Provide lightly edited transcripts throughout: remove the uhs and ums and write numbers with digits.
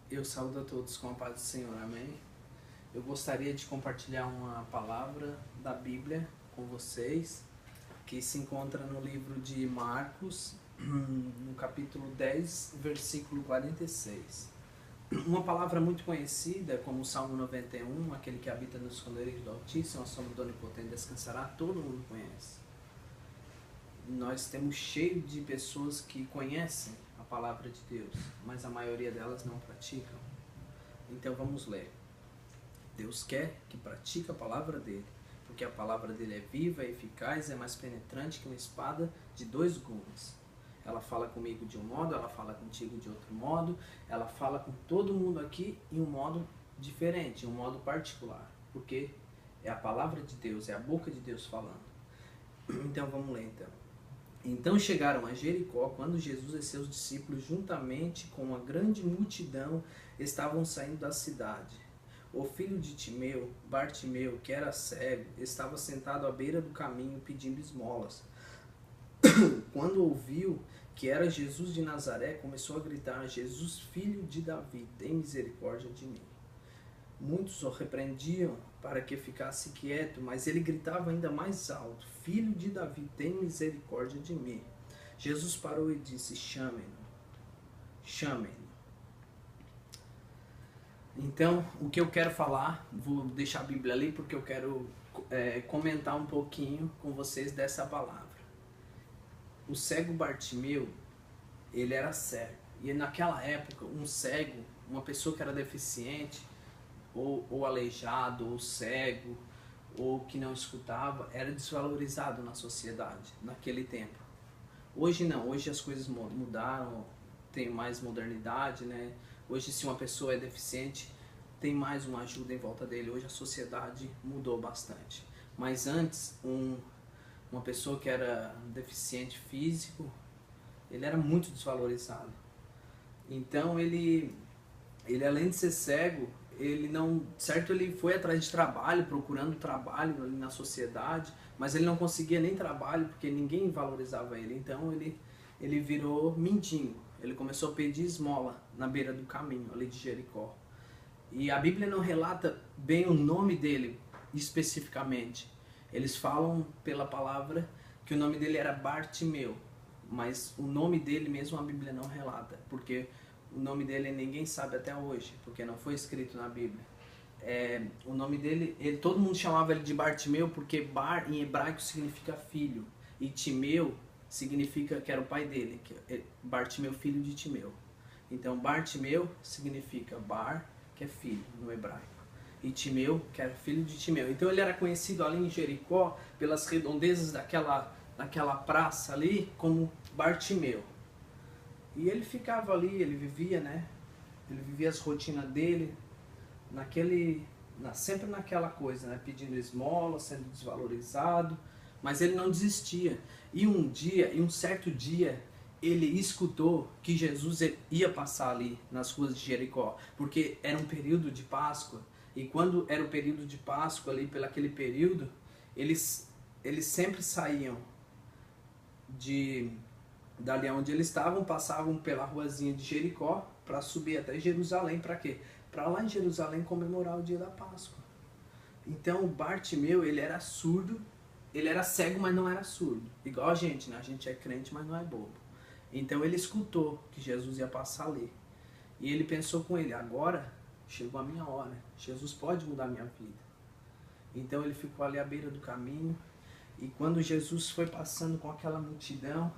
Eu saúdo a todos com a paz do Senhor, amém? Eu gostaria de compartilhar uma palavra da Bíblia com vocês, que se encontra no livro de Marcos, no capítulo 10, versículo 46. Uma palavra muito conhecida, como o Salmo 91, aquele que habita no esconderijo do Altíssimo, a sombra do Onipotente descansará, todo mundo conhece. Nós temos cheio de pessoas que conhecem a palavra de Deus, mas a maioria delas não praticam. Então vamos ler. Deus quer que pratique a palavra dele, porque a palavra dele é viva, é eficaz, é mais penetrante que uma espada de dois gumes. Ela fala comigo de um modo, ela fala contigo de outro modo, ela fala com todo mundo aqui em um modo diferente, em um modo particular, porque é a palavra de Deus, é a boca de Deus falando. Então vamos ler então. Então chegaram a Jericó, quando Jesus e seus discípulos, juntamente com uma grande multidão, estavam saindo da cidade. O filho de Timeu, Bartimeu, que era cego, estava sentado à beira do caminho pedindo esmolas. Quando ouviu que era Jesus de Nazaré, começou a gritar: Jesus, filho de Davi, tem misericórdia de mim. Muitos o repreendiam para que ficasse quieto, mas ele gritava ainda mais alto: Filho de Davi, tem misericórdia de mim. Jesus parou e disse: Chamem-no, chamem-no. Então, o que eu quero falar, vou deixar a Bíblia ali porque eu quero comentar um pouquinho com vocês dessa palavra. O cego Bartimeu, ele era cego. E naquela época, um cego, uma pessoa que era deficiente, ou aleijado, ou cego, ou que não escutava, era desvalorizado na sociedade, naquele tempo. Hoje não, hoje as coisas mudaram, tem mais modernidade, né? Hoje, se uma pessoa é deficiente, tem mais uma ajuda em volta dele. Hoje a sociedade mudou bastante. Mas antes, uma pessoa que era deficiente físico, ele era muito desvalorizado. Então ele além de ser cego, ele não, certo, ele foi atrás de trabalho, procurando trabalho ali na sociedade, mas ele não conseguia nem trabalho porque ninguém valorizava ele. Então ele virou mendigo. Ele começou a pedir esmola na beira do caminho ali de Jericó. E a Bíblia não relata bem o nome dele especificamente. Eles falam pela palavra que o nome dele era Bartimeu, mas o nome dele mesmo a Bíblia não relata, porque o nome dele ninguém sabe até hoje, porque não foi escrito na Bíblia. O nome dele, todo mundo chamava ele de Bartimeu porque Bar em hebraico significa filho e Timeu significa que era o pai dele, que é Bartimeu, filho de Timeu. Então Bartimeu significa Bar, que é filho no hebraico, e Timeu, que era filho de Timeu. Então ele era conhecido ali em Jericó, pelas redondezas daquela praça ali, como Bartimeu. E ele ficava ali, ele vivia, né? Ele vivia as rotinas dele, sempre naquela coisa, né? Pedindo esmola, sendo desvalorizado, mas ele não desistia. E um certo dia, ele escutou que Jesus ia passar ali nas ruas de Jericó, porque era um período de Páscoa, e quando era o período de Páscoa, ali pelaquele período, eles sempre saíam dali onde eles estavam, passavam pela ruazinha de Jericó para subir até Jerusalém. Para quê? Para lá em Jerusalém comemorar o dia da Páscoa. Então o Bartimeu, ele era surdo, ele era cego, mas não era surdo. Igual a gente, né? A gente é crente, mas não é bobo. Então ele escutou que Jesus ia passar ali. E ele pensou com ele: agora chegou a minha hora, Jesus pode mudar a minha vida. Então ele ficou ali à beira do caminho, e quando Jesus foi passando com aquela multidão,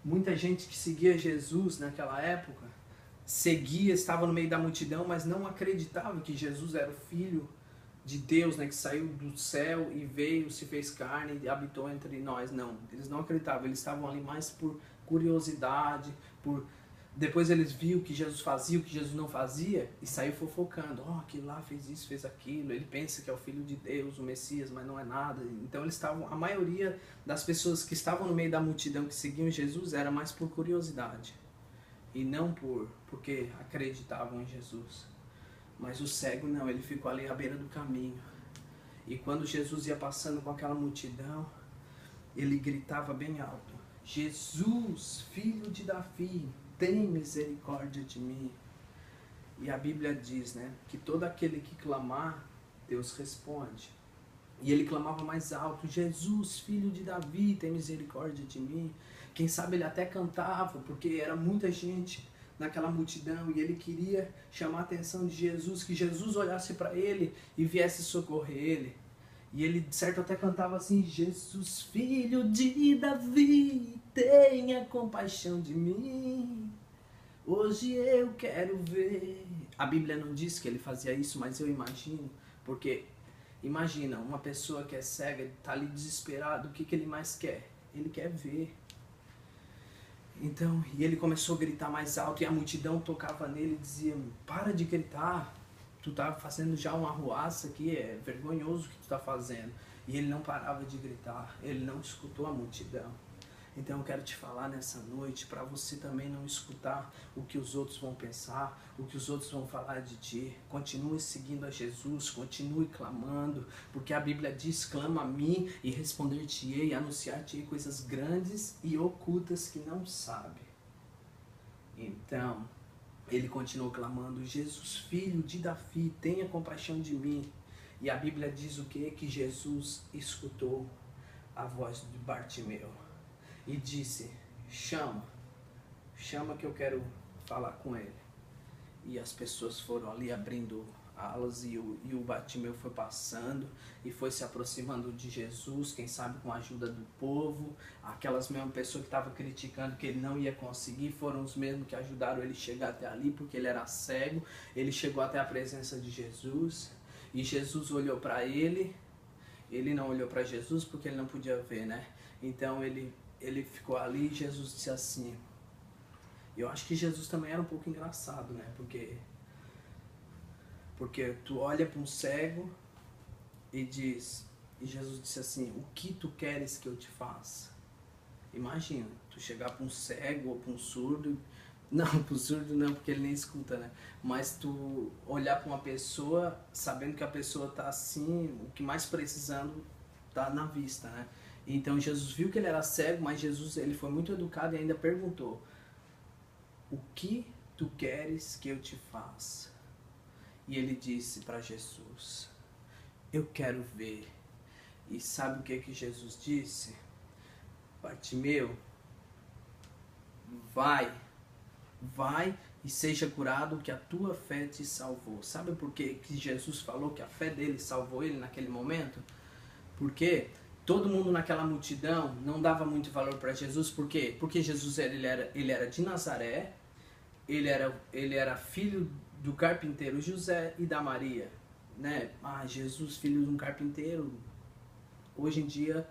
muita gente que seguia Jesus naquela época, estava no meio da multidão, mas não acreditava que Jesus era o Filho de Deus, né, que saiu do céu e veio, se fez carne e habitou entre nós. Não, eles não acreditavam, eles estavam ali mais por curiosidade, depois eles viram o que Jesus fazia, o que Jesus não fazia, e saiu fofocando: aquele lá fez isso, fez aquilo, ele pensa que é o Filho de Deus, o Messias, mas não é nada. Então a maioria das pessoas que estavam no meio da multidão que seguiam Jesus era mais por curiosidade, e não porque acreditavam em Jesus. Mas o cego não, ele ficou ali à beira do caminho. E quando Jesus ia passando com aquela multidão, ele gritava bem alto: Jesus, filho de Davi, tem misericórdia de mim. E a Bíblia diz, né, que todo aquele que clamar, Deus responde. E ele clamava mais alto: Jesus, filho de Davi, tem misericórdia de mim. Quem sabe ele até cantava, porque era muita gente naquela multidão e ele queria chamar a atenção de Jesus, que Jesus olhasse para ele e viesse socorrer ele. E ele, de certo, até cantava assim: Jesus, filho de Davi, tenha compaixão de mim. Hoje eu quero ver. A Bíblia não diz que ele fazia isso, mas eu imagino, porque imagina, uma pessoa que é cega, está ali desesperado, o que ele mais quer? Ele quer ver. Então, e ele começou a gritar mais alto e a multidão tocava nele e dizia: para de gritar, tu tá fazendo já uma arruaça aqui, é vergonhoso o que tu tá fazendo. E ele não parava de gritar, ele não escutou a multidão. Então eu quero te falar nessa noite para você também não escutar o que os outros vão pensar, o que os outros vão falar de ti. Continue seguindo a Jesus, continue clamando, porque a Bíblia diz: clama a mim e responder-te-ei, e anunciar-te-ei coisas grandes e ocultas que não sabe. Então, ele continuou clamando: Jesus, filho de Davi, tenha compaixão de mim. E a Bíblia diz o quê? Que Jesus escutou a voz de Bartimeu e disse: chama que eu quero falar com ele. E as pessoas foram ali abrindo alas e o Bartimeu foi passando e foi se aproximando de Jesus, quem sabe com a ajuda do povo. Aquelas mesmas pessoas que estavam criticando que ele não ia conseguir foram os mesmos que ajudaram ele a chegar até ali, porque ele era cego. Ele chegou até a presença de Jesus e Jesus olhou para ele. Ele não olhou para Jesus porque ele não podia ver, né? Então ele ficou ali e Jesus disse assim. Eu acho que Jesus também era um pouco engraçado, né? Porque tu olha para um cego e Jesus disse assim: o que tu queres que eu te faça? Imagina, tu chegar para um cego ou para um surdo, não, para o surdo não, porque ele nem escuta, né? Mas tu olhar para uma pessoa sabendo que a pessoa tá assim, o que mais precisando tá na vista, né? Então Jesus viu que ele era cego, mas Jesus, ele foi muito educado e ainda perguntou: o que tu queres que eu te faça? E ele disse para Jesus: eu quero ver. E sabe o que Jesus disse? Bartimeu, vai e seja curado, que a tua fé te salvou. Sabe por que Jesus falou que a fé dele salvou ele naquele momento? Porque todo mundo naquela multidão não dava muito valor para Jesus. Por quê? Porque Jesus ele era de Nazaré, ele era filho do carpinteiro José e da Maria, né? Jesus, filho de um carpinteiro. Hoje em dia,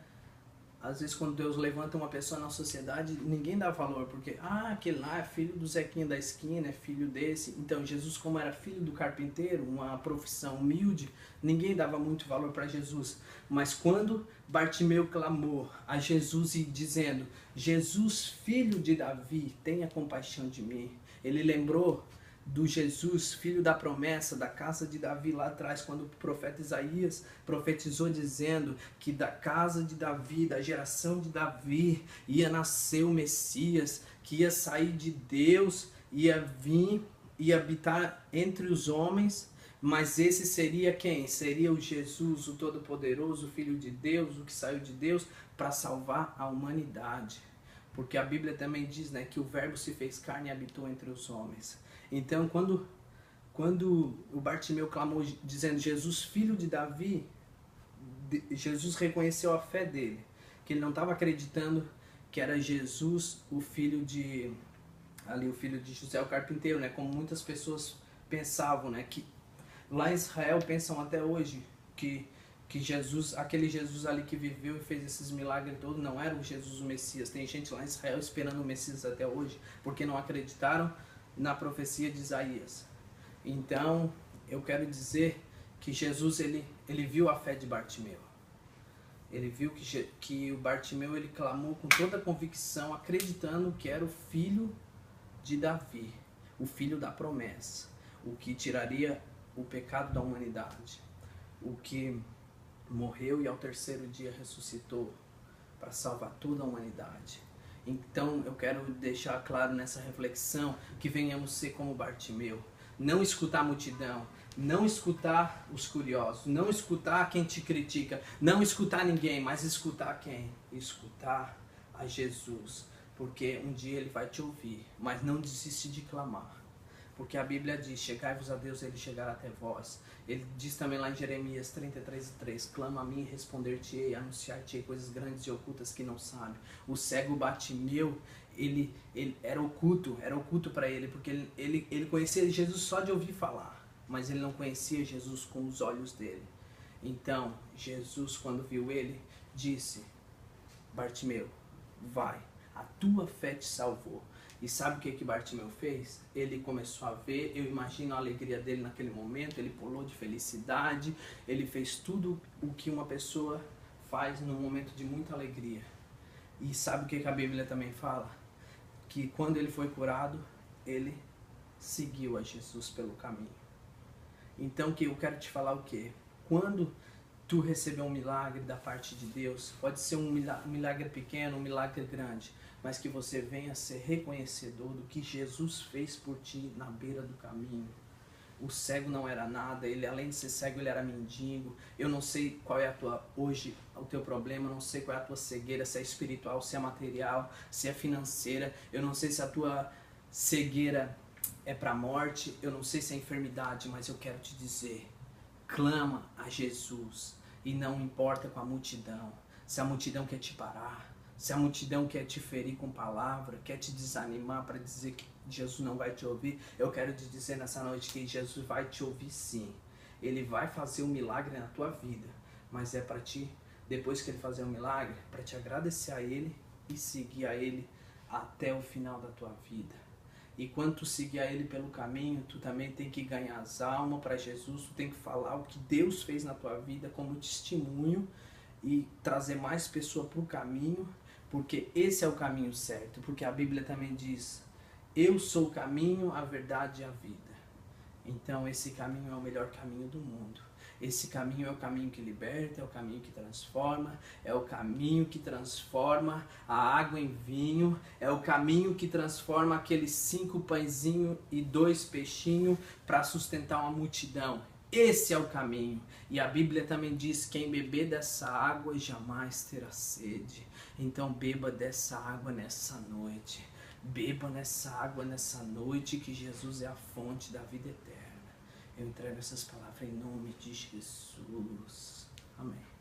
às vezes quando Deus levanta uma pessoa na sociedade, ninguém dá valor, porque aquele lá é filho do Zequinha da esquina, é filho desse. Então Jesus, como era filho do carpinteiro, uma profissão humilde, ninguém dava muito valor para Jesus. Mas quando Bartimeu clamou a Jesus e dizendo: Jesus, filho de Davi, tenha compaixão de mim, ele lembrou do Jesus, filho da promessa, da casa de Davi lá atrás, quando o profeta Isaías profetizou dizendo que da casa de Davi, da geração de Davi, ia nascer o Messias, que ia sair de Deus, ia vir e habitar entre os homens. Mas esse seria quem? Seria o Jesus, o Todo-Poderoso, o Filho de Deus, o que saiu de Deus para salvar a humanidade. Porque a Bíblia também diz, né, que o Verbo se fez carne e habitou entre os homens. Então, quando o Bartimeu clamou dizendo: Jesus, filho de Davi, Jesus reconheceu a fé dele, que ele não estava acreditando que era Jesus, o filho de José o carpinteiro, né? Como muitas pessoas pensavam, né? Que lá em Israel pensam até hoje que Jesus, aquele Jesus ali que viveu e fez esses milagres todos, não era o Jesus o Messias. Tem gente lá em Israel esperando o Messias até hoje, porque não acreditaram na profecia de Isaías. Então, eu quero dizer que Jesus, ele viu a fé de Bartimeu. Ele viu que o Bartimeu, ele clamou com toda a convicção, acreditando que era o filho de Davi, o filho da promessa, o que tiraria o pecado da humanidade, o que morreu e ao terceiro dia ressuscitou para salvar toda a humanidade. Então eu quero deixar claro nessa reflexão que venhamos ser como Bartimeu. não escutar a multidão, não escutar os curiosos, não escutar quem te critica, não escutar ninguém, mas escutar quem? Escutar a Jesus, porque um dia ele vai te ouvir, mas não desiste de clamar. Porque a Bíblia diz, chegai-vos a Deus, ele chegará até vós. Ele diz também lá em Jeremias 33:3, clama a mim e responder-te-ei, anunciar-te-ei coisas grandes e ocultas que não sabe. O cego Bartimeu, ele era oculto para ele, porque ele conhecia Jesus só de ouvir falar, mas ele não conhecia Jesus com os olhos dele. Então, Jesus, quando viu ele, disse, Bartimeu, vai, a tua fé te salvou. E sabe o que Bartimeu fez? Ele começou a ver, eu imagino a alegria dele naquele momento, ele pulou de felicidade, ele fez tudo o que uma pessoa faz num momento de muita alegria. E sabe o que a Bíblia também fala? Que quando ele foi curado, ele seguiu a Jesus pelo caminho. Então que eu quero te falar o quê? Quando tu receber um milagre da parte de Deus, pode ser um milagre pequeno, um milagre grande, mas que você venha ser reconhecedor do que Jesus fez por ti na beira do caminho. O cego não era nada, ele além de ser cego, ele era mendigo. Eu não sei qual é hoje o teu problema, não sei qual é a tua cegueira, se é espiritual, se é material, se é financeira. Eu não sei se a tua cegueira é para a morte, eu não sei se é enfermidade, mas eu quero te dizer, clama a Jesus e não importa com a multidão. Se a multidão quer te parar, se a multidão quer te ferir com palavra, quer te desanimar para dizer que Jesus não vai te ouvir, eu quero te dizer nessa noite que Jesus vai te ouvir sim. Ele vai fazer um milagre na tua vida, mas é para ti, depois que ele fazer um milagre, para te agradecer a ele e seguir a ele até o final da tua vida. E quando tu seguir a ele pelo caminho, tu também tem que ganhar as almas para Jesus, tu tem que falar o que Deus fez na tua vida como testemunho e trazer mais pessoas para o caminho, porque esse é o caminho certo, porque a Bíblia também diz, eu sou o caminho, a verdade e a vida. Então esse caminho é o melhor caminho do mundo. Esse caminho é o caminho que liberta, é o caminho que transforma, é o caminho que transforma a água em vinho, é o caminho que transforma aqueles 5 pãezinhos e 2 peixinhos para sustentar uma multidão. Esse é o caminho. E a Bíblia também diz, quem beber dessa água jamais terá sede. Então beba dessa água nessa noite. Beba nessa água nessa noite, que Jesus é a fonte da vida eterna. Eu entrego essas palavras em nome de Jesus. Amém.